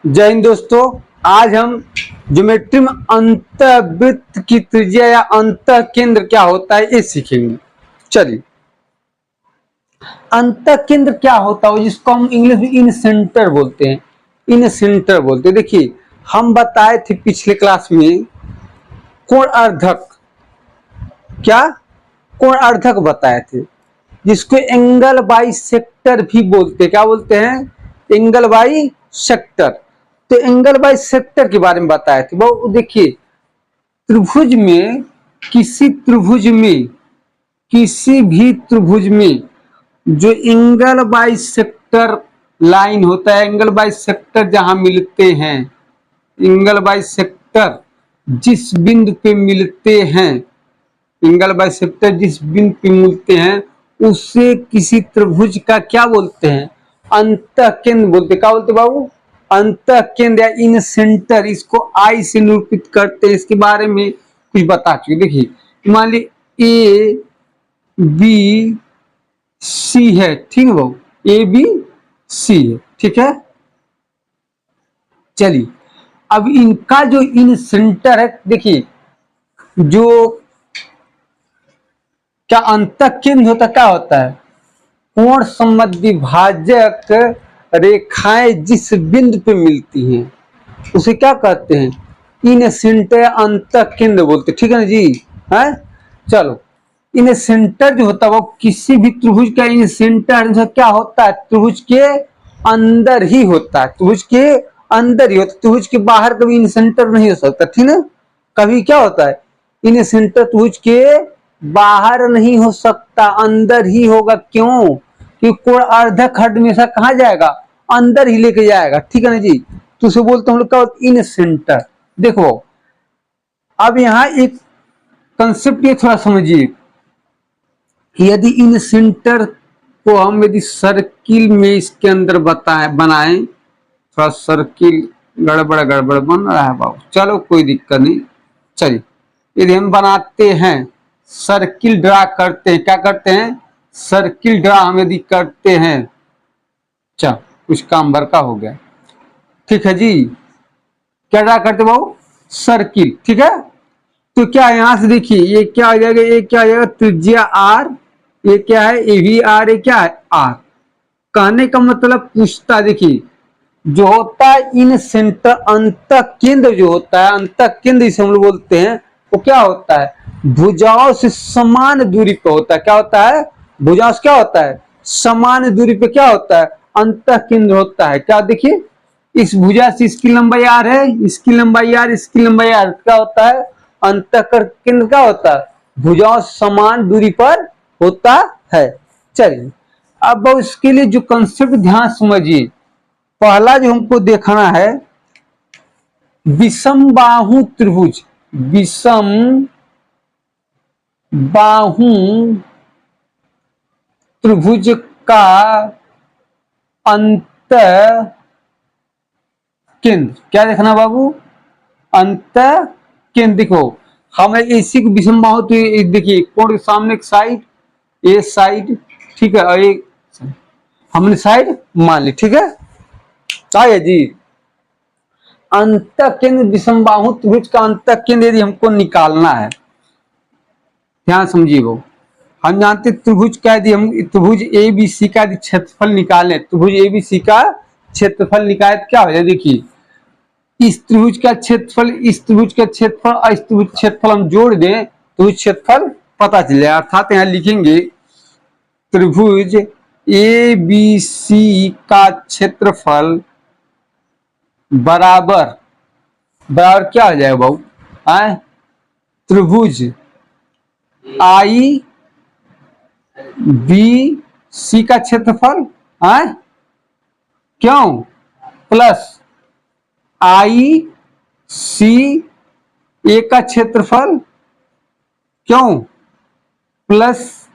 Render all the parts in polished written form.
जय हिंद दोस्तों। आज हम ज्योमेट्री में अंतःवृत्त की त्रिज्या या अंतः केंद्र क्या होता है ये सीखेंगे। चलिए, अंतः केंद्र क्या होता है जिसको हम इंग्लिश में इन सेंटर बोलते हैं। इन सेंटर बोलते हैं। देखिए, हम बताए थे पिछले क्लास में कोण अर्धक, क्या कोण अर्धक बताए थे, जिसको एंगल बाई सेक्टर भी बोलते हैं। क्या बोलते हैं? Angle by sector. तो एंगल बाई सेक्टर के बारे में बताए थे। वो देखिए, त्रिभुज में किसी भी त्रिभुज में जो एंगल बाई सेक्टर लाइन होता है, एंगल बाई सेक्टर जहां मिलते हैं, एंगल बाई सेक्टर जिस बिंदु पे मिलते हैं, एंगल बाई सेक्टर जिस बिंदु पे मिलते हैं उसे किसी त्रिभुज का क्या बोलते हैं? अंतः केंद्र बोलते हैं। क्या बोलते बाबू? अंतः केंद्र या इन सेंटर। इसको आई से निरूपित करते हैं। इसके बारे में कुछ बता चुके। देखिए, मान ली ए बी सी है, ठीक है बाबू, ए बी सी है, ठीक है। चलिए, अब इनका जो इन सेंटर है, देखिए, जो क्या अंतः केंद्र होता क्या होता है? कोण समद्विभाजक रेखाएं जिस बिंदु पे मिलती हैं उसे क्या कहते हैं? इन सेंटर अंतः केंद्र बोलते, ठीक है ना जी? है, चलो, इन सेंटर जो होता है वो किसी भी त्रिभुज का इन सेंटर क्या होता है? त्रिभुज के अंदर ही होता है। त्रिभुज के अंदर ही होता है। त्रिभुज के बाहर कभी इन सेंटर नहीं हो सकता, ठीक ना? कभी क्या होता है? इन सेंटर त्रिभुज के बाहर नहीं हो सकता, अंदर ही होगा। क्यों? कि कोण अर्धक हमेशा कहाँ जाएगा? अंदर ही लेके जाएगा, ठीक है ना जी? तो उसे बोलते हम लोग क्या? इन सेंटर। देखो, अब यहाँ एक कंसेप्ट ये थोड़ा समझिए, यदि इन सेंटर को हम यदि सर्किल में इसके अंदर बनाएं, थोड़ा सर्किल गड़बड़ बन रहा है बाबू, चलो कोई दिक्कत नहीं। चलिए, यदि हम बनाते हैं, सर्किल ड्रा करते हैं, क्या करते हैं? सर्किल ड्रा हम यदि करते हैं, चल कुछ काम भर का हो गया, ठीक है जी। क्या ड्रा करते बाबू? सर्किल, ठीक है। तो क्या यहां से देखिए, ये क्या आ जाएगा? ये क्या आ जाएगा? त्रिज्या आर, ये क्या है? ए भी आर, ये क्या है? आर। कहने का मतलब पूछता, देखिए, जो होता है इन सेंटर अंतः केंद्र, जो होता है अंतः केंद्र इसे हम लोग बोलते हैं, वो क्या होता है? भुजाओं से समान दूरी पर होता है। क्या होता है? भुजाओं से क्या होता है? समान दूरी पे क्या होता है? अंतः केंद्र होता है। क्या देखिए, इस भुजा से इसकी लंबाई आर है, इसकी लंबाई आर, इसकी लंबाई आर, क्या होता है? अंतः केंद्र क्या होता है? भुजाओं समान दूरी पर होता है। चलिए, अब उसके लिए जो कंसेप्ट ध्यान समझिए। पहला जो हमको देखना है, विषम बाहु त्रिभुज, विषम बाहु त्रिभुज का अंतः केंद्र क्या देखना बाबू? अंतः केंद्र। देखो, हमें इसी को विषम बाहु, तो देखिए, कोण के सामने एक साइड, ये साइड, ठीक है, और एक हमने साइड मान ली, ठीक है। क्या है जी? अंतः केंद्र विषम बाहु त्रिभुज का अंतः केंद्र यदि हमको निकालना है, ध्यान समझिए वो, हम जानते त्रिभुज का यदि हम त्रिभुज ए बी सी का यदि क्षेत्रफल निकालें, त्रिभुज ए बी सी का क्षेत्रफल निकाले तो क्या हो जाए? देखिए, इस त्रिभुज का क्षेत्रफल, इस त्रिभुज का क्षेत्रफल और इस त्रिभुज क्षेत्रफल हम जोड़ दें तो क्षेत्रफल पता चल जाए। अर्थात यहाँ लिखेंगे त्रिभुज ए बी सी का क्षेत्रफल बराबर क्या हो जाएगा बाबू? त्रिभुज आई बी सी का क्षेत्रफल, क्यों? प्लस आई सी ए का क्षेत्रफल, क्यों? प्लस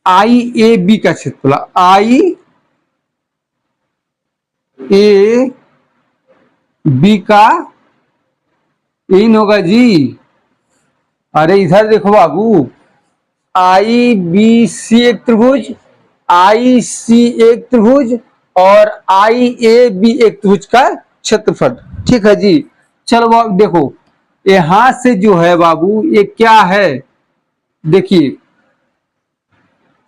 आई ए बी का क्षेत्रफल, आई ए बी का इन होगा जी। अरे इधर देखो बाबू, आई बी सी एक त्रिभुज, आई सी एक त्रिभुज और आई ए बी एक त्रिभुज का क्षेत्रफल। ठीक है जी। चलो अब देखो यहां से जो है बाबू ये क्या है, देखिए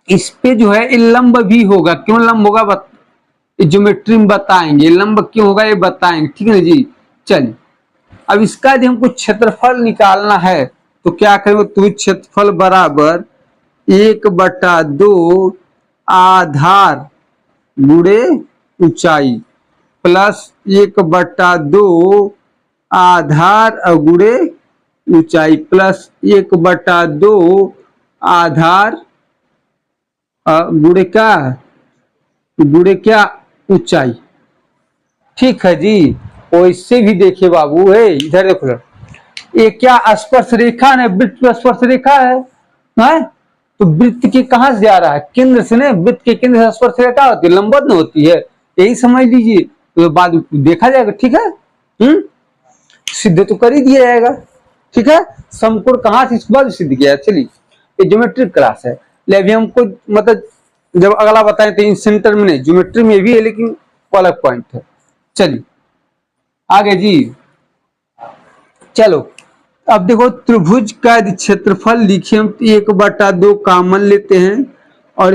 इस पे जो है ये लंब भी होगा। क्यों लंब होगा ज्योमेट्री में बताएंगे, लंब क्यों होगा ये बताएंगे। ठीक है जी। चलिए अब इसका यदि हमको क्षेत्रफल निकालना है तो क्या करेंगे, तो क्षेत्रफल बराबर 1/2 आधार गुणे ऊंचाई प्लस 1/2 आधार गुणे ऊंचाई प्लस 1/2 आधार गुणे क्या ऊंचाई। ठीक है जी। वैसे भी देखिए बाबू है, इधर देखो ये क्या स्पर्श रेखा है, वृत्त पे स्पर्श रेखा है? तो वृत्त के कहां से जा रहा है, केंद्र से ना, वृत्त के केंद्र से स्पर्श रेखा होती है, लंबवत न होती है, यही समझ लीजिए। तो बाद में देखा जाएगा। ठीक है। सिद्ध तो कर ही दिया जाएगा। ठीक है। समकोण कहां से इसके बाद सिद्ध किया। चलिए ये ज्योमेट्रिक क्लास है, ले अभी हमको मतलब जब अगला बताएं तो इन सेंटर में नहीं, ज्योमेट्री में भी है लेकिन अलग पॉइंट है। चलिए आगे जी। चलो अब देखो त्रिभुज का यदि क्षेत्रफल लिखे हम तो 1/2 कॉमन लेते हैं और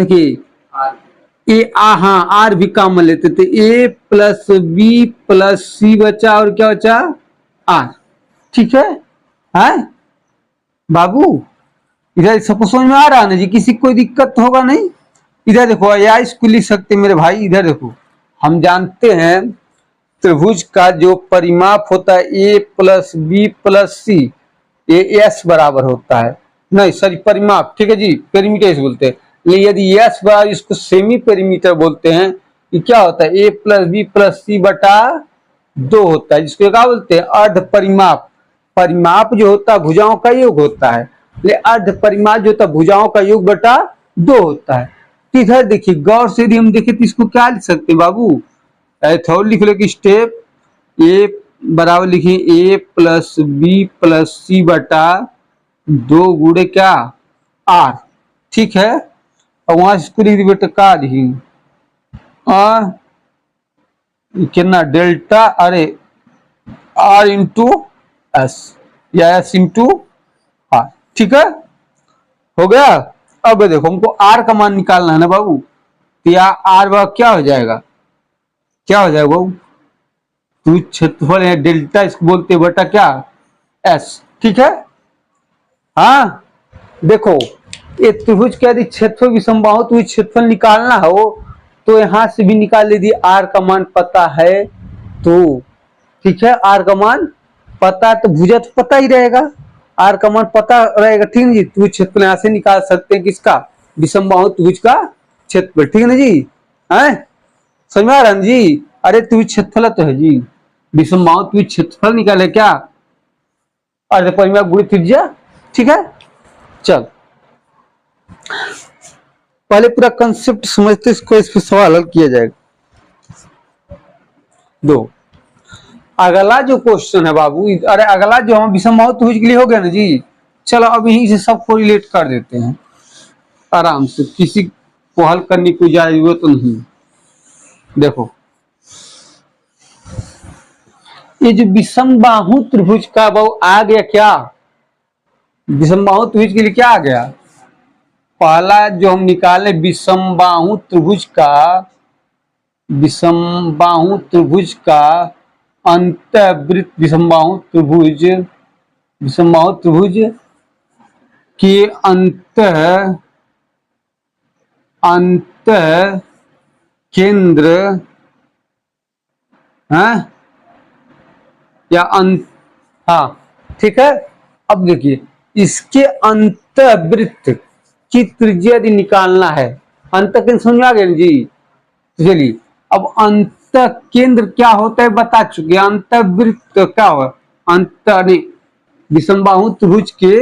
ये हाँ आर भी कॉमन लेते थे, ए प्लस बी प्लस सी बचा और क्या बचा आर। ठीक है बाबू, इधर सबको समझ में आ रहा है ना जी, किसी को कोई दिक्कत होगा नहीं। इधर देखो या इसको लिख सकते मेरे भाई, इधर देखो हम जानते हैं त्रिभुज का जो परिमाप होता है ए प्लस बी प्लस सी, ये एस बराबर होता है, नहीं सॉरी परिमाप। ठीक है जी, पेरीमीटर इसे बोलते हैं। लेकिन यदि एस बराबर इसको सेमी पेरीमीटर बोलते हैं, ये क्या होता है ए प्लस बी प्लस सी बटा 2 होता है, जिसको क्या बोलते हैं अर्ध परिमाप। परिमाप जो होता है भुजाओं का योग होता है, अर्ध परिमाप जो होता है भुजाओं का योग बटा 2 होता है। तो इधर देखिए गौर से यदि हम देखें तो इसको क्या लिख सकते हैं बाबू, थोड़ा लिख लो कि स्टेप ए बराबर लिखे ए प्लस बी प्लस सी बटा 2 गुणे क्या आर। ठीक है। और वहां से इसको लिख दी बेटा का लिखी कितना डेल्टा, अरे आर इंटू एस या एस इंटू आर। ठीक है हो गया। अब देखो हमको आर का मान निकालना है ना बाबू, तो या आर बाबू क्या हो जाएगा, क्या हो जाएगा बाबू, तो क्षेत्रफल है डेल्टा इसको बोलते हैं बटा क्या एस। ठीक है। हाँ देखो ये त्रिभुज का यदि क्षेत्रफल विषमबाहु तो क्षेत्रफल निकालना हो तो यहां से भी निकाल लीजिए, आर का मान पता है तो। ठीक है आर का मान पता तो भुजा तो पता ही रहेगा, आर का मान पता रहेगा। ठीक है जी। त्रिभुज क्षेत्रफल यहां से निकाल सकते हैं किसका, विषमबाहु त्रिभुज का क्षेत्रफल। ठीक है ना जी, है समझ में आ रहा है जी। अरे त्रिभुज क्षेत्रफल तो है जी, विषमबाहु त्रिभुज क्षेत्रफल निकाले क्या, अर्ध परिमाप गुणित त्रिज्या। ठीक है। चल पहले पूरा कंसेप्ट समझते इसको, इस पर सवाल हल किया जाएगा। दो अगला जो क्वेश्चन है बाबू, अरे अगला जो हम विषमबाहु त्रिभुज के लिए हो गया ना जी। चलो अब यहीं से सबको रिलेट कर देते हैं आराम से, किसी को हल करने की जरूरत नहीं। देखो ये जो विषमबाहु त्रिभुज का बाबू आ गया क्या, विषमबाहु त्रिभुज के लिए क्या आ गया, पहला जो हम निकाले विषमबाहु त्रिभुज का, विषमबाहु त्रिभुज का अंतःवृत्त, विषमबाहु त्रिभुज, विषमबाहु त्रिभुज के अंत केंद्र है या अंत, हाँ ठीक है। अब देखिए इसके अंतःवृत्त की त्रिज्या यदि निकालना है, अंत केंद्र समझ में आ गया जी। चलिए अब अंत केंद्र क्या होता है बता चुके, अंतःवृत्त क्या होगा, अंत विषमबाहु त्रिभुज के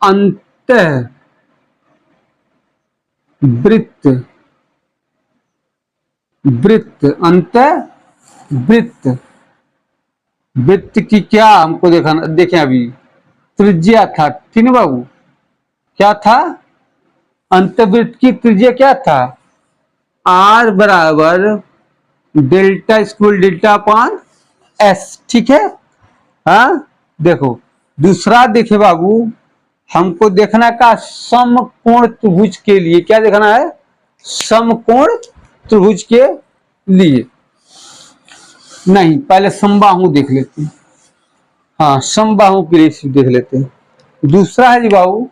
अंतःवृत्त, अंतःवृत्त, वृत्त की क्या हमको देखना, देखें अभी त्रिज्या था। ठीक है बाबू, क्या था अंतःवृत्त की त्रिज्या क्या था आर बराबर delta square delta upon S, ठीक है। हाँ देखो दूसरा देखे बाबू, हमको देखना का समकोण त्रिभुज के लिए क्या देखना है, समकोण त्रिभुज के लिए, नहीं पहले समबाहु देख लेते हैं। हाँ समबाहु के लिए देख लेते हैं। दूसरा है जी बाबू,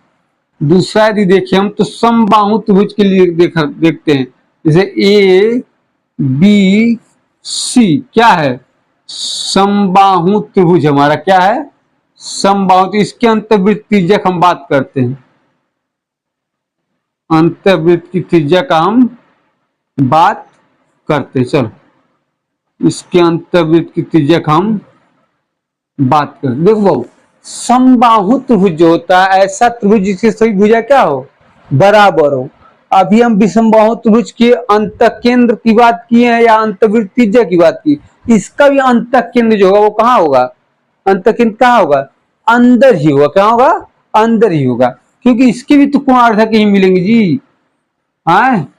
दूसरा यदि देखें हम तो समबाहु त्रिभुज के लिए देखते हैं। जैसे ए बी सी क्या है, समबाहु त्रिभुज हमारा क्या है, समबाहु। तो इसके अंतर्वृत्त त्रिज्या हम बात करते हैं, अंतर्वृत्त की त्रिज्या का हम बात करते हैं। चलो इसके अंतर्वृत्त की त्रिज्या का हम बात करते। देखो बाबू समबाहु त्रिभुज जो होता है ऐसा त्रिभुज जिसके सभी भुजा क्या हो, बराबर हो। अभी हम विषमबाहु त्रिभुज के अंतकेंद्र की बात किए हैं या अंतर्वृत्त त्रिज्या की बात की, इसका भी अंतकेंद्र जो होगा वो कहाँ होगा, अंतकेंद्र कहाँ होगा, अंदर ही होगा। क्या होगा, अंदर ही होगा, क्योंकि इसके भी तो कोणार्धक ही मिलेंगे जी। हाँ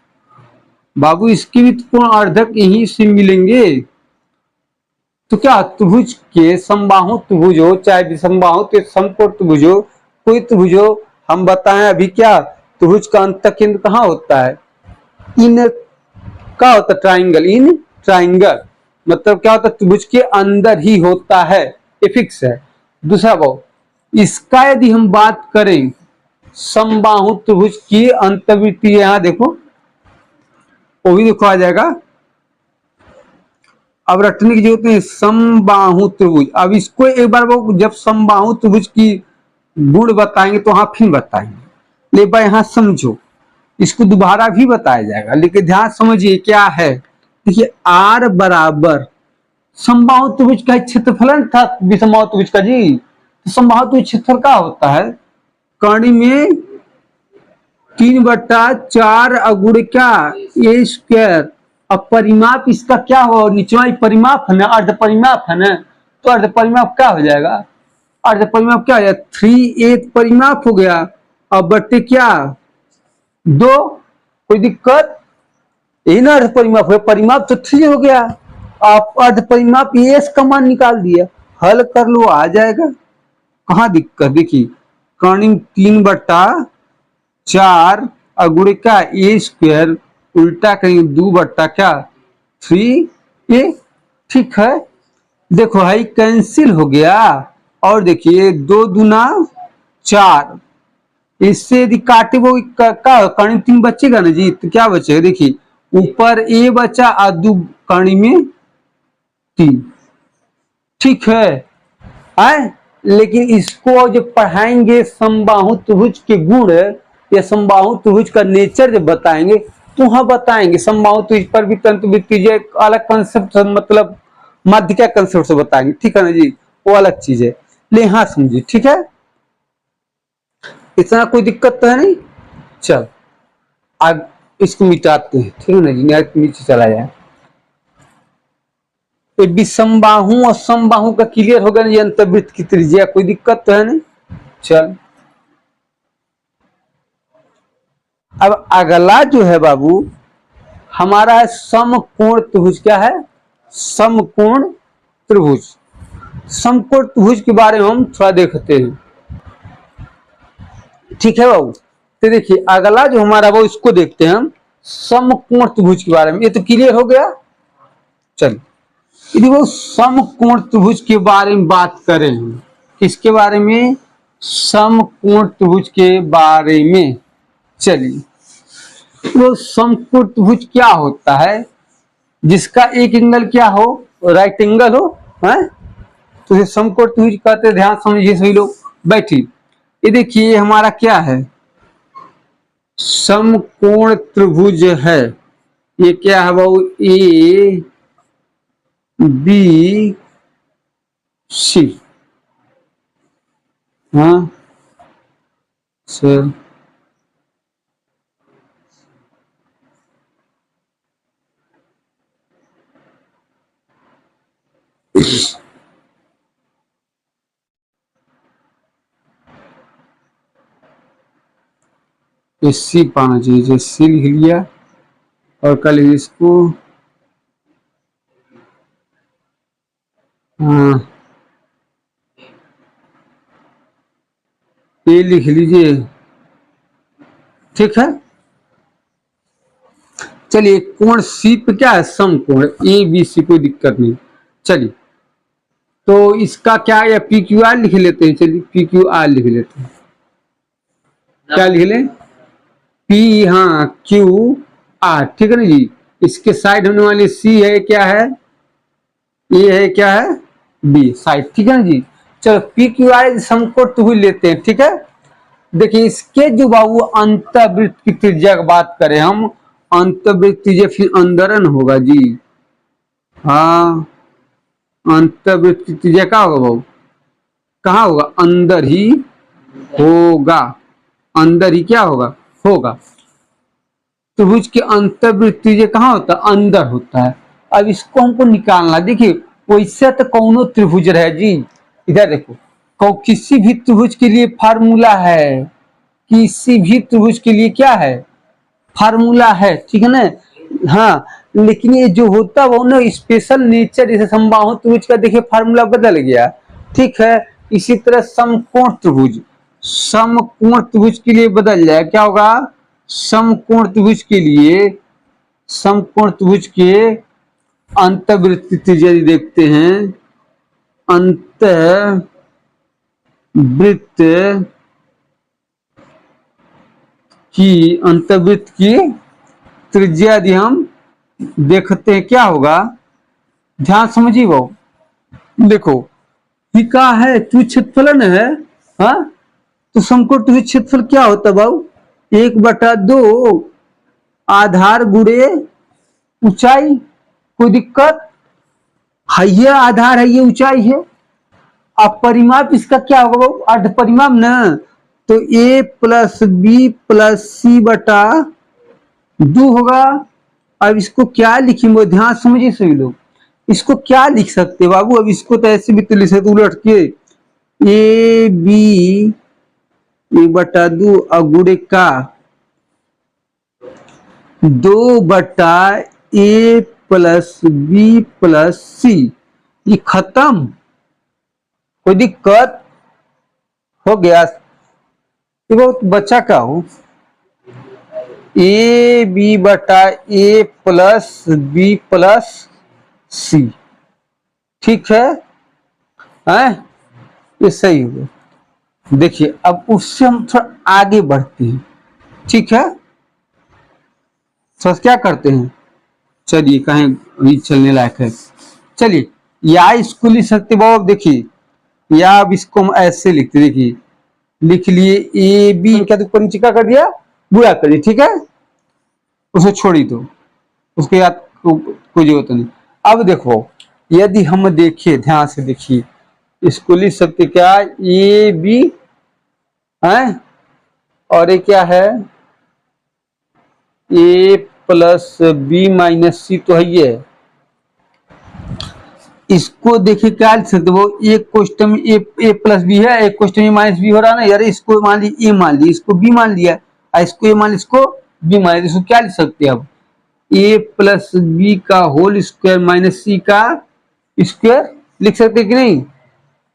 बाबू इसके भी तो कोणार्धक यहीं से मिलेंगे। तो क्या त्रिभुज के समबाहु त्रिभुज हो चाहे विषमबाहु तो समकोण त्रिभुज हो, कोई त्रिभुज हो, हम बताएं अभी क्या त्रिभुज का अंतकेंद्र कहाँ होता है, इन क्या होता है, ट्राइंगल, इन ट्राइंगल मतलब क्या होता है, त्रिभुज के अंदर ही होता है, ये फिक्स है। दूसरा भाव, इसका यदि हम बात करें समबाहु त्रिभुज की अंतर्वृत्ति, यहां देखो वो भी देखो आ जाएगा, अब रटने की जरूरत नहीं, समबाहु त्रिभुज। अब इसको एक बार वो जब समबाहु त्रिभुज की गुण बताएंगे तो हाँ फिर बताएंगे, ले भाई यहाँ समझो, इसको दोबारा भी बताया जाएगा लेकिन ध्यान समझिए क्या है। देखिए आर बराबर समबाहु त्रिभुज का क्षेत्रफलन था विषमबाहु त्रिभुज का जी, तो समबाहु त्रिभुज क्षेत्रफल क्या होता है, कर्ण में 3/4 अगुण क्या ए स्क्वायर। अब परिमाप इसका क्या हो, निचवा परिमाप है ना, अर्ध परिमाप है ना, तो अर्ध परिमाप क्या हो जाएगा, अर्ध परिमाप क्या हो जाएगा, 3/8 परिमाप हो गया। अब बट्टे क्या 2, कोई दिक्कत, यही ना अर्ध परिमाप है, परिमाप तो 3 हो गया। आप अर्ध परिमाप एस का मान निकाल दिया, हल कर लो आ जाएगा, कहाँ दिक्कत। देखिए कर्ण 3/4 अगुण का ए स्क्वायर उल्टा करेंगे 2/3 ए, ठीक है। देखो भाई कैंसिल हो गया, और देखिए 2 दूना 4, इससे यदि काटे वो कर्ण 3 बचेगा ना जी, तो क्या बचेगा, देखिए ऊपर ए बचा और 2 कर्ण में 3, ठीक है। आए लेकिन इसको जब पढ़ाएंगे समबाहु त्रिभुज के गुण या समबाहु त्रिभुज का नेचर जब बताएंगे तो वहां बताएंगे समबाहु त्रिभुज पर भी तंतुवृत्ति एक अलग कंसेप्ट, मतलब माध्य का कंसेप्ट से बताएंगे, ठीक है ना जी, वो अलग चीज है। ले हाँ समझिए, ठीक है, इतना कोई दिक्कत तो है नहीं। चल अब इसको मिटाते हैं, ठीक है ना जी, नीचे चला जाए। विषमबाहु और समबाहु का क्लियर हो गया ना, अंतर्वृत्त की त्रिज्या, कोई दिक्कत तो है नहीं। चल अब अगला जो है बाबू हमारा है समकोण त्रिभुज, क्या है, समकोण त्रिभुज। समकोण त्रिभुज के बारे में हम थोड़ा देखते हैं, ठीक है बाबू। तो देखिए अगला जो हमारा वो इसको देखते हैं हम समकोण त्रिभुज के बारे में, ये तो क्लियर हो गया। चलिए यदि वो समकोण त्रिभुज के बारे में बात करें हम, किसके बारे में, समकोण त्रिभुज के बारे में। चलिए वो समकोण त्रिभुज क्या होता है, जिसका एक एंगल क्या हो, राइट एंगल हो, है तो ये समकोण त्रिभुज कहते हैं। ध्यान समझिए सभी लोग बैठिए, ये देखिए हमारा क्या है, समकोण त्रिभुज है, ये क्या है बाबू, ए बी सी, हाँ सर सी पाना चाहिए, सी लिख लिया, और कल इसको, हाँ ये लिख लीजिए, ठीक है। चलिए कोण सी पे क्या है, समकोण ए बी सी, कोई दिक्कत नहीं। चलिए तो इसका क्या है, पी क्यू आर लिख लेते हैं। चलिए पी क्यू आर लिख लेते हैं। क्या लिख लें, पी, हाँ क्यू आर, ठीक है ना जी। इसके साइड होने वाली सी है, क्या है, ए है, क्या है, बी साइड, ठीक है ना जी। चलो पी क्यू आर समकोण त्रिभुज लेते हैं, ठीक है। देखिए इसके जो बाबू अंतःवृत्त की त्रिज्या की बात करें हम, अंतःवृत्त त्रिज्या फिर अंदर न होगा जी, हाँ अंतःवृत्त की त्रिज्या क्या होगा बाबू, कहाँ होगा, अंदर ही होगा, अंदर ही क्या होगा, होगा। त्रिभुज की अंतःवृत्त त्रिज्या कहाँ होता है, अंदर होता है। अब इसको हमको निकालना, देखिए वैसे तो कौनो त्रिभुज रहे जी, इधर देखो, किसी भी त्रिभुज के लिए फार्मूला है, किसी भी त्रिभुज के लिए क्या है, फार्मूला है, ठीक है ना। हाँ लेकिन ये जो होता है वो ना स्पेशल नेचर, जैसे समबाहु त्रिभुज का देखिए फार्मूला बदल गया, ठीक है। इसी तरह समकोण त्रिभुज, समकोण त्रिभुज के लिए बदल जाए, क्या होगा, समकोण त्रिभुज के लिए, समकोण त्रिभुज के अंतःवृत्त त्रिज्या देखते हैं, अंतःवृत्त की, अंतःवृत्त की त्रिज्या यदि हम देखते हैं क्या होगा, ध्यान समझिए वो, देखो ये क्या है, त्रिभुज क्षेत्रफलन है, हाँ तो समकोण त्रिभुज क्षेत्रफल क्या होता है बाबू, 1/2 आधार गुणे ऊंचाई, कोई दिक्कत है, ये आधार है, ये ऊंचाई है। अब परिमाप इसका क्या होगा बाबू, अर्ध परिमाप ना, तो a प्लस बी प्लस सी बटा 2 होगा। अब इसको क्या लिखेंगे, ध्यान समझिए सभी लोग, इसको क्या लिख सकते हैं बाबू, अब इसको तो ऐसे भी तो लिख सकते उलट के, ए बी 1/2 गुणे का 2/a प्लस बी प्लस सी, ये खत्म, कोई दिक्कत हो गया, देखो बच्चा क्या हो, ए बी बटा ए प्लस बी प्लस सी, ठीक है, ये सही हो। देखिए अब उससे हम थोड़ा आगे बढ़ते हैं, ठीक है। तो क्या करते हैं, चलिए कहीं अभी चलने लायक है, चलिए या इसको लिख सकते बाबू, देखिए या अब इसको हम ऐसे लिखते, देखिए लिख लिए ए बी, क्या तो ऊपर नीचे क्या कर दिया, बुरा कर दिया, ठीक है, उसे छोड़ी दो, उसके याद कोई जरूरत नहीं। अब देखो यदि हम देखिए, ध्यान से देखिए, इसको लिख सकते क्या, ए बी है, और ये क्या है, ए प्लस बी माइनस सी, तो है ये, इसको देखिए क्या लिख सकते, वो एक क्वेश्चन में ए प्लस बी है, एक क्वेश्चन में माइनस बी हो रहा ना यार, इसको मान ली ए मान ली, इसको बी मान लिया, इसको ए मान ली, इसको बी मान लिया, इसको क्या लिख सकते हैं अब, ए प्लस बी का होल स्क्वायर माइनस सी का स्क्वायर लिख सकते कि नहीं।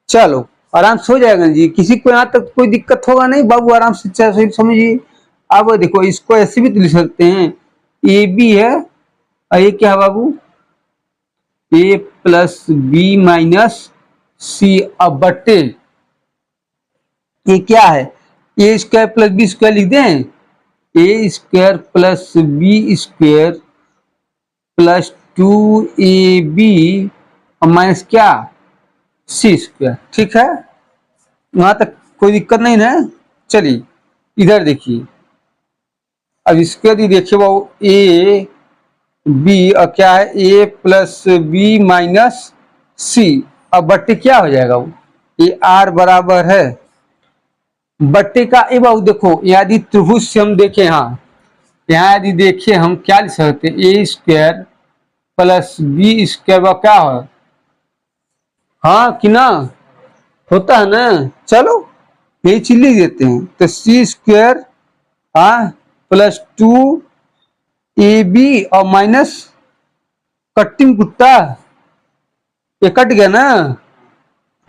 चलो आराम से हो जाएगा जी, किसी को यहाँ तक कोई दिक्कत होगा नहीं बाबू, आराम से समझिए। अब देखो इसको ऐसे भी तो लिख सकते हैं, ए बी है और ये क्या है बाबू, A plus B minus C, अब बट्टे ये क्या है, A square plus B square लिख दें, A square plus B square plus 2ab और माइनस क्या, सी स्क्वायर, ठीक है, वहां तक कोई दिक्कत नहीं ना। चलिए इधर देखिए, अब इसके यदि देखिए वो ए बी और क्या है, ए प्लस बी माइनस सी, अब बट्टे क्या हो जाएगा, वो ये आर बराबर है बट्टे का, ए बाबू देखो यदि त्रिभुज से हम देखें, हाँ यहाँ यदि देखिए हम क्या लिख सकते हैं, ए स्क्वायर प्लस बी स्क्वायर क्या हो, हाँ कि ना, होता है ना, चलो यही चीज लिख देते हैं, तो सी स्क्वायर हाँ प्लस 2 ए बी और माइनस कटिंग कुत्ता, ये कट गया ना,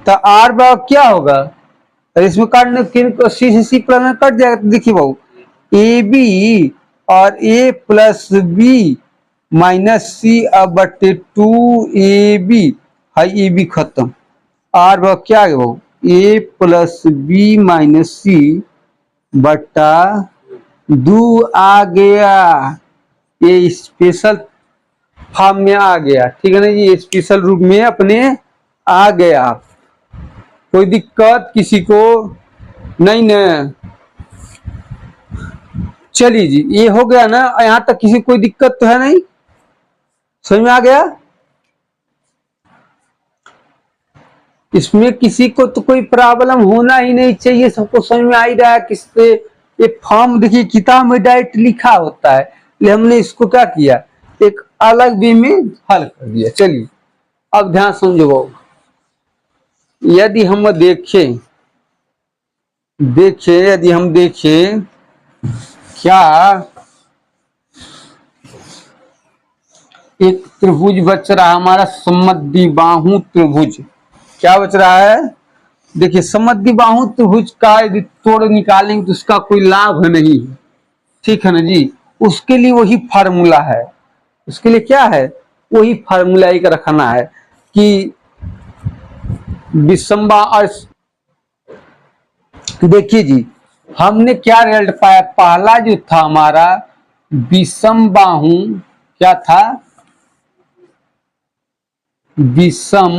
तो आर बराबर क्या होगा, और इसमें काटने सी से सी प्लस में कट जाएगा। तो देखिए भाऊ, ए बी और ए प्लस बी माइनस सी अब बटे 2ab, हाई ए बी खत्म, आर बराबर क्या आ गया भाऊ, ए प्लस बी माइनस सी बटा 2 आ गया। ये स्पेशल फॉर्म में आ गया, ठीक है ना जी, स्पेशल रूप में अपने आ गया। कोई दिक्कत किसी को नहीं ना? चलिए जी, ये हो गया ना, यहां तक किसी कोई दिक्कत तो है नहीं, समझ में आ गया? इसमें किसी को तो कोई प्रॉब्लम होना ही नहीं चाहिए, सबको समझ में आ ही रहा है। किससे ये फॉर्म देखिए किताब में डायरेक्ट लिखा होता है, इसलिए हमने इसको क्या किया, एक अलग वे में हल कर दिया। चलिए अब ध्यान समझो, यदि हम देखें यदि हम देखें क्या एक त्रिभुज बच रहा हमारा, समद्विबाहु त्रिभुज, क्या बच रहा है, देखिए समद्विबाहु त्रिभुज का यदि तोड़ निकालेंगे तो उसका कोई लाभ नहीं है, ठीक है ना जी। उसके लिए वही फार्मूला है, उसके लिए क्या है, वही फार्मूला एक रखना है कि विषमबा। और देखिए जी, हमने क्या रिजल्ट पाया, पहला जो था हमारा विषम बाहु, क्या था, विषम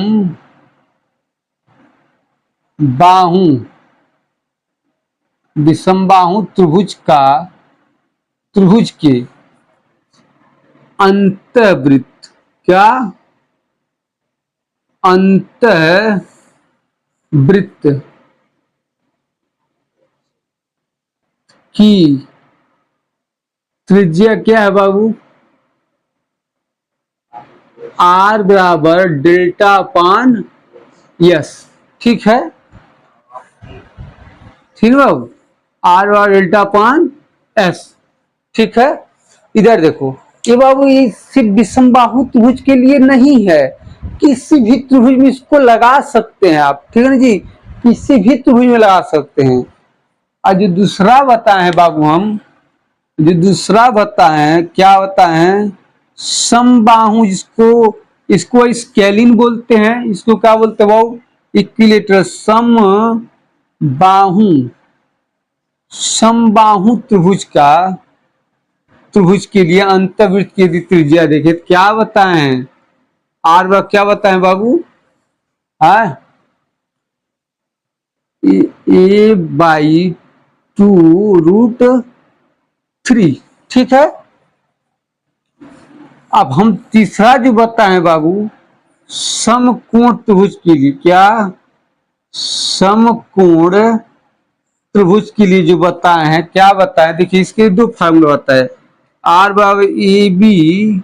बाहु, विषम बाहु त्रिभुज का, त्रिभुज के अंतःवृत्त, क्या, अंतःवृत्त की त्रिज्या क्या है बाबू, आर बराबर डेल्टा अपान यस, ठीक है, ठीक है बाबू, आर बराबर डेल्टा अपान एस, ठीक है। इधर देखो ये बाबू, ये सिर्फ विषम बाहु त्रिभुज के लिए नहीं है, किसी भी त्रिभुज में इसको लगा सकते हैं आप, ठीक है ना जी, किसी भी त्रिभुज में लगा सकते हैं। और जो दूसरा बताए हैं बाबू, हम जो दूसरा बताए क्या बताए, समबाहु, जिसको इसको स्केलिन बोलते हैं, इसको क्या बोलते हैं बाबू, इक्विलेटरल। समबाहु त्रिभुज का, त्रिभुज के लिए अंतःवृत्त की यदि त्रिज्या देखे तो क्या बताए हैं, आर बराबर क्या बताए बाबू, ए बाई 2√3, ठीक है। अब हम तीसरा जो बताए बाबू, समकोण त्रिभुज के लिए, क्या, समकोण त्रिभुज के लिए जो बताए हैं, क्या बताए, देखिए इसके दो फार्मूला बताए, आर बराबर ए बी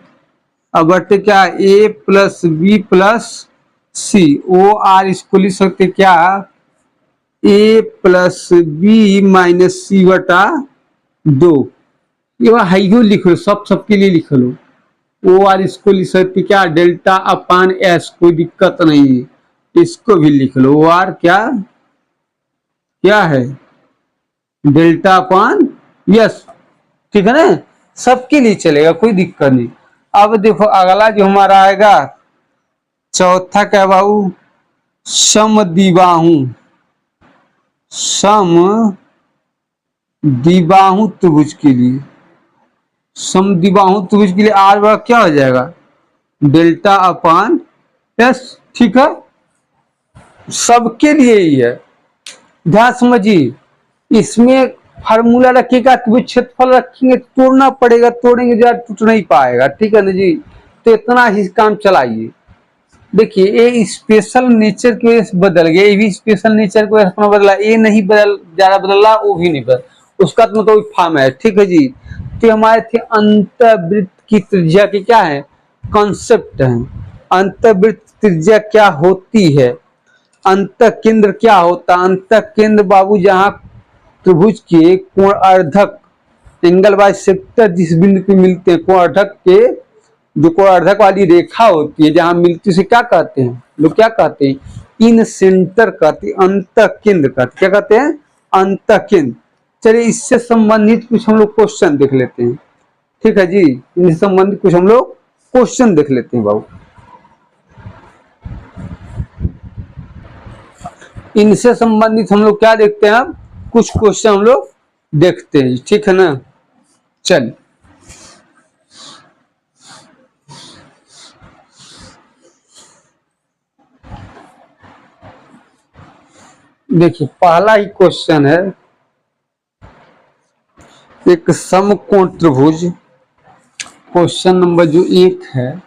अब बटे क्या, ए प्लस बी प्लस सी, ओ आर इसको लिख सकते क्या, ए प्लस बी माइनस सी बटा 2, ये हाइयो लिख लो, सबके लिए लिख लो। ओ आर इसको लिख सकते क्या, डेल्टा अपान एस, कोई दिक्कत नहीं है, इसको भी लिख लो, ओ आर क्या क्या है, डेल्टा अपान यस, ठीक है ना, सबके लिए चलेगा, कोई दिक्कत नहीं। अब देखो अगला जो हमारा आएगा चौथा, क्या बाबू, समद्विबाहु, समद्विबाहु त्रिभुज के लिए, समद्विबाहु त्रिभुज के लिए आर बराबर क्या हो जाएगा, डेल्टा अपान एस, ठीक है, सबके लिए ही है। ध्यान समझिए, इसमें फार्मूला रखिएगा, त्रिभुज क्षेत्रफल रखेंगे, तोड़ना पड़ेगा, तोड़ेंगे जरा टूट नहीं पाएगा, ठीक है ना जी, तो इतना ही काम चलाइए। देखिए ये स्पेशल नेचर की वजह से बदल गया, ये भी स्पेशल नेचर की वजह से बदला, ये नहीं बदल ज्यादा बदला, वो भी नहीं बदल, उसका तो मतलब फॉर्म है, ठीक है जी। तो हमारे थे अंतःवृत्त की त्रिज्या की क्या है, कॉन्सेप्ट है, अंतःवृत्त त्रिज्या क्या होती है, अंतः केंद्र क्या होता है, अंतः केंद्र बाबू जहां त्रिभुज के कोण अर्धक एंगल बाय सेक्टर जिस बिंदु पे मिलते हैं, कोणार्धक के जो कोणार्धक वाली रेखा होती है जहां मिलती है उसे क्या कहते हैं, लोग क्या कहते हैं, इन सेंटर कहते हैं, अंत केंद्र कहते, क्या कहते हैं, अंत केंद्र। चलिए इससे संबंधित कुछ हम लोग क्वेश्चन देख लेते हैं। ठीक है जी, इनसे संबंधित कुछ हम लोग क्वेश्चन देख लेते हैं बाबू। इनसे संबंधित हम लोग क्या देखते हैं, अब कुछ क्वेश्चन हम लोग देखते हैं। ठीक है ना, चलिए देखिए पहला ही क्वेश्चन है, एक समकोण त्रिभुज, क्वेश्चन नंबर जो 1 है,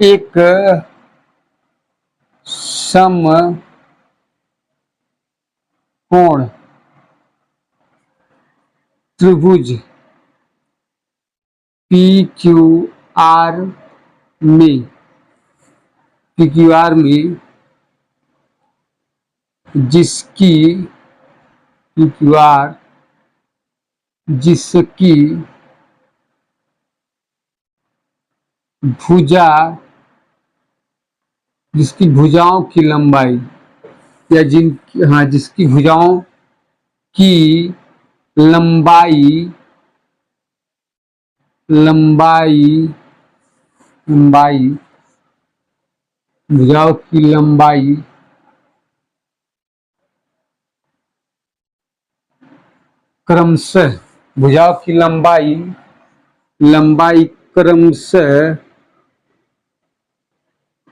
एक समकोण त्रिभुज PQR में जिसकी PQR जिसकी भुजा जिसकी भुजाओं की लंबाई या जिसकी भुजाओं की लंबाई भुजाओं की लंबाई क्रमशः भुजाओं की लंबाई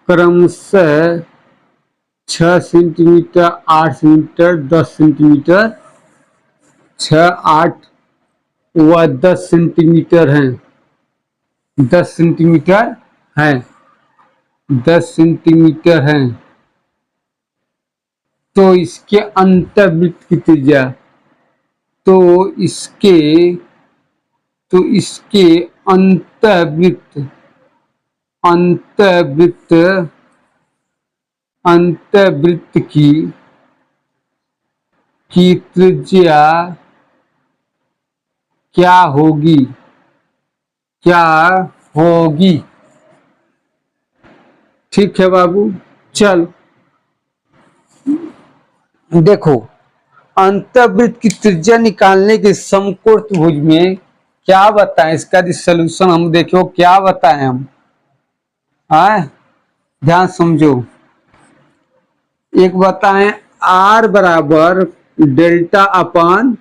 क्रमशः 6 सेंटीमीटर, 8 सेंटीमीटर, 10 सेंटीमीटर, 6, 8 व 10 सेंटीमीटर हैं, 10 सेंटीमीटर हैं, 10 सेंटीमीटर हैं। तो इसके अंतर्वृत्त की त्रिज्या, तो इसके अंतर्वृत्त की त्रिज्या क्या होगी, ठीक है बाबू। चल देखो, अंतर्वृत्त की त्रिज्या निकालने के समकोण त्रिभुज में क्या बताएं, इसका सलूशन हम देखो क्या बताएं हम, ध्यान समझो। एक बताएं R बराबर डेल्टा अपन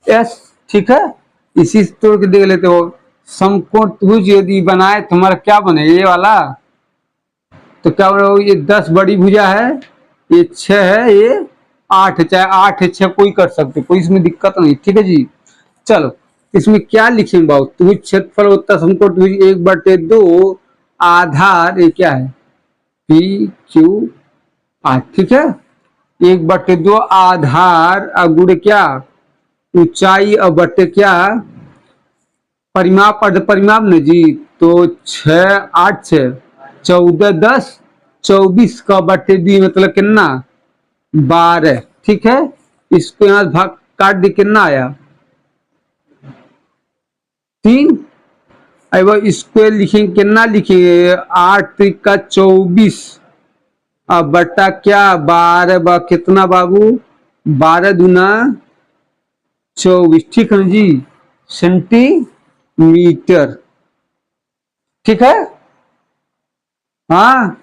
S, ठीक है, इसी से तोड़ के देख लेते हो। समकोण त्रिभुज यदि बनाए तो हमारा क्या बने, ये वाला, तो क्या बोलो, ये 10 बड़ी भुजा है, ये 6 है, ये 8 है, चाहे 8 है 6 कोई कर सकते, कोई इसमें दिक्कत नहीं। ठीक है जी, चलो इसमें क्या लिखेंगे बाबू, त्रिभुज क्षेत्रफल होता है समकोण त्रिभुज 1/2 आधार, ये क्या है PQR, ठीक है, 1/2 आधार गुणे क्या ऊंचाई और बटे क्या परिमाप, अर्ध परिमाप न जी, तो 6, 8, 6, 14, 10, 24 का बटे 2 मतलब कितना 12, ठीक है। इसको यहाँ भाग काट दी, कितना आया 3। अब स्क्वायर लिखेंगे, कितना लिखेंगे 8 का 24 अब बटा क्या 12 कितना बाबू 12 दूना 24, ठीक है जी, सेंटीमीटर, ठीक है। हाँ,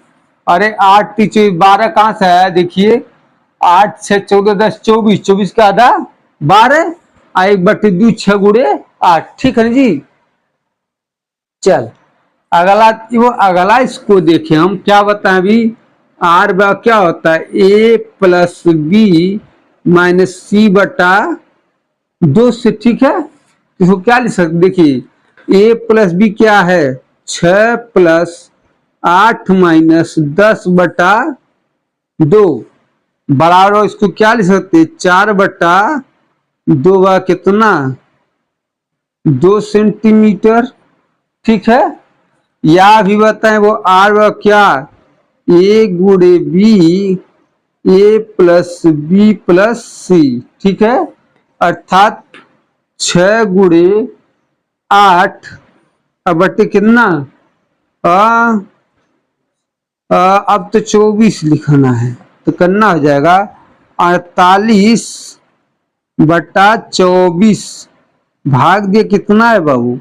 अरे 8 3 12 कहां से आया, देखिए 8 6 14 10 24, 24 का आधा 12, 1/2 6 गुणे 8, ठीक है जी। चल अगला इसको देखें हम, क्या बताएं अभी, R क्या होता है A+B - C/2 से, ठीक है। इसको क्या लिख सकते, देखिए A+B क्या है 6 + 8 - 10/2 बराबर, इसको क्या लिख सकते 4/2 कितना 2 सेंटीमीटर, ठीक है। या भी बताएं वो R क्या A गुणे B A + B + C, ठीक है। अर्थात 6 गुणे 8 अब बटे कितना अब तो 24 लिखना है, तो करना हो जाएगा 48 बटा 24 भाग दिया कितना है बाबू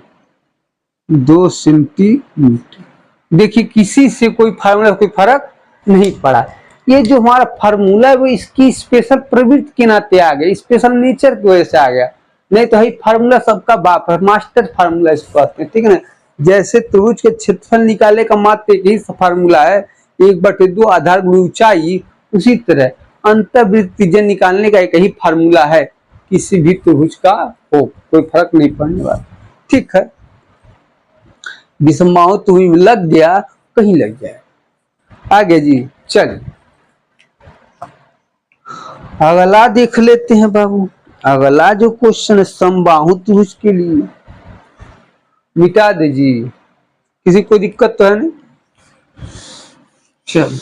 2 सेंटीमीटर। देखिए किसी से कोई फार्मूला कोई फर्क नहीं पड़ा। ये जो हमारा फार्मूला है वो इसकी स्पेशल प्रवृत्ति के नाते आ गया, स्पेशल नेचर की वजह से आ गया, नहीं तो फार्मूला सबका बाप है, मास्टर फार्मूला इसको कहते हैं, ठीक है ना। जैसे त्रिभुज के क्षेत्रफल निकालने का मात्र एक ही फार्मूला है 1/2 आधार गुणा ऊंचाई, उसी तरह अंतर्वृत्त त्रिज्या निकालने का एक ही फार्मूला है, किसी भी त्रिभुज का हो कोई फर्क नहीं पड़ने वाला। ठीक है, विषमबाहु त्रिभुज में लग गया कहीं लग जाए। आगे जी चलिए अगला देख लेते हैं बाबू। अगला जो क्वेश्चन है समबाहु त्रिभुज के लिए, मिटा दीजिए, किसी को दिक्कत तो है नहीं। चल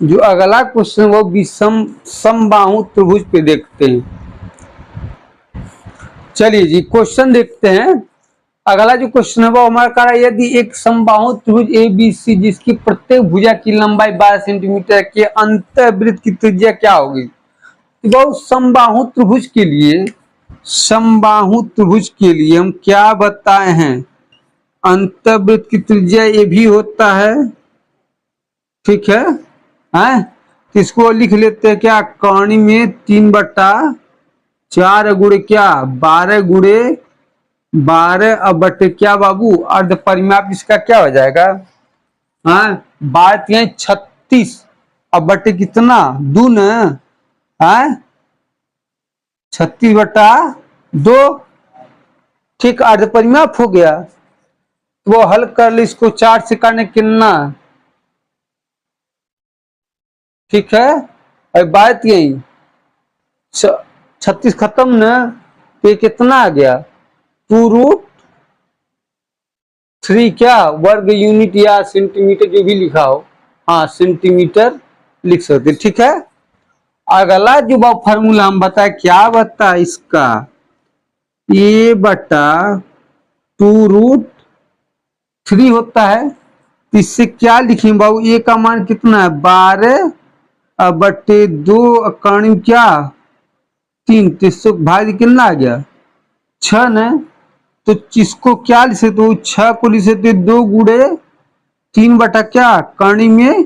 जो अगला क्वेश्चन वो विषम समबाहु त्रिभुज पे देखते हैं। चलिए जी क्वेश्चन देखते हैं। अगला जो क्वेश्चन है वो हमारा कह रहा है यदि एक समबाहु त्रिभुज ABC जिसकी प्रत्येक भुजा की लंबाई 12 सेंटीमीटर के अंतर्वृत्त की त्रिज्या क्या होगी। तो समबाहु त्रिभुज के लिए, समबाहु त्रिभुज के लिए हम क्या बताए हैं, अंतर्वृत्त की त्रिज्या ये भी होता है, ठीक है, तो इसको लिख लेते हैं क्या, कौणी में 3/4 गुणे क्या 12 गुणे 12 अब बटे क्या बाबू अर्ध परिमाप इसका क्या हो जाएगा, 12 36 अब बटे कितना 2 न 36/2, ठीक, अर्ध परिमाप हो गया। वो हल कर ले इसको 4 से करने कितना, ठीक है, अब बात यही 36 खत्म न, तो कितना आ गया 2√3 क्या वर्ग यूनिट या सेंटीमीटर जो भी लिखा हो, सेंटीमीटर लिख सकते, ठीक है। अगला जो फॉर्मूला हम बताए क्या बता इसका, a बटा 2√3 होता है, तो इससे क्या लिखेंगे बाबू, a का मान कितना है 12 बटे 2 कर्ण क्या 3, 300 भाग कितना आ गया 6 न, तो इसको क्या लिख सकते हो 6 को लिख सकते 2 गुणे 3 बटा क्या कर्ण में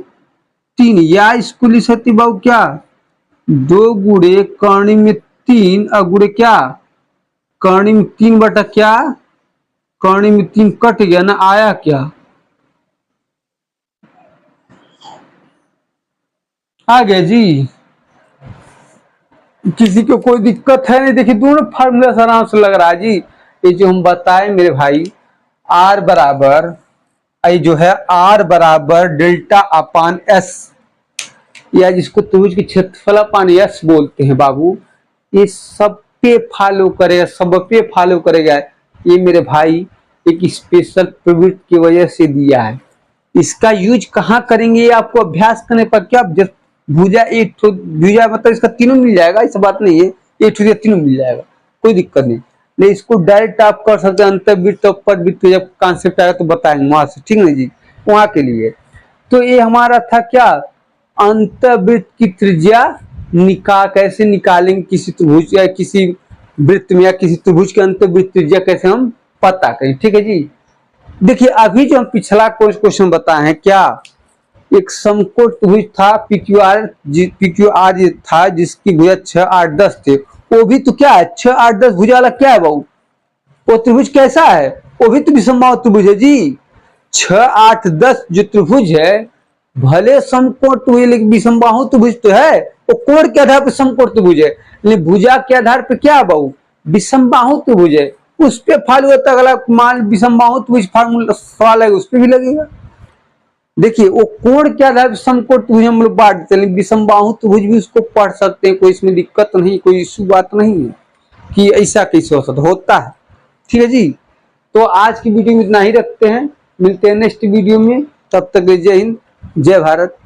3, या इसको लिख सकते बाबू क्या 2 गुणे कर्ण में 3 गुणे क्या कर्ण में 3 बटा क्या कर्ण में 3 कट गया ना, आया क्या आ गया जी। किसी को कोई दिक्कत है नहीं, देखिए दोनों फार्मूला आराम से लग रहा है जी। ये जो हम बताए मेरे भाई R बराबर जो है R बराबर डेल्टा अपान S, या जिसको त्रिभुज की क्षेत्रफल अपान S बोलते हैं बाबू, ये सब पे फॉलो करेगा, सब पे फॉलो करेगा। ये मेरे भाई एक स्पेशल प्रवृत्ति की वजह से दिया है। इसका यूज कहाँ करेंगे ये आपको अभ्यास करने पर, क्या भुजा एक भुजा मतलब इसका तीनों मिल जाएगा, ऐसा बात नहीं है, एक ठो तीनों मिल जाएगा, कोई दिक्कत नहीं। नहीं इसको डायरेक्ट आप कर सकते हैं, अंतर्वृत्त परवृत्त जब कॉन्सेप्ट आएगा तो बताएंगे वहां से, ठीक नहीं जी, वहां के लिए। तो ये हमारा था क्या, अंतर्वृत्त की त्रिज्या कैसे निकालेंगे किसी त्रिभुज या किसी वृत्त में, या किसी त्रिभुज के अंतर्वृत्त त्रिज्या कैसे हम पता करें, ठीक है जी। देखिए अभी जो हम पिछला क्वेश्चन बताए हैं क्या, एक समकोण त्रिभुज था PQR था जिसकी भुजा 6, 8, 10 थे, वो भी तो क्या है 6, 8, 10 भुजा वाला क्या है बाबू, वो त्रिभुज कैसा है, वो भी तो विषमबाहु त्रिभुज है जी। 6, 8, 10 जो त्रिभुज है भले समकोण त्रिभुज लेकिन विषमबाहु त्रिभुज तो है, वो कोण के आधार पर समकोण त्रिभुज है, लेकिन भुजा के आधार पर क्या है बाबू विषमबाहु त्रिभुज है, उस पे फॉलो होता है। अगला मान विषमबाहु त्रिभुज फार्मूला सवाल है उस पर भी लगेगा, देखिए वो कोण क्या था, समकोण त्रिभुज हम लोग बांट देते हैं, विषमबाहु त्रिभुज भी उसको पढ़ सकते हैं, कोई इसमें दिक्कत नहीं, कोई इशू बात नहीं है कि ऐसा कैसे हो सकता, होता है। ठीक है जी, तो आज की वीडियो में इतना ही रखते हैं, मिलते हैं नेक्स्ट वीडियो में, तब तक जय हिंद जय भारत।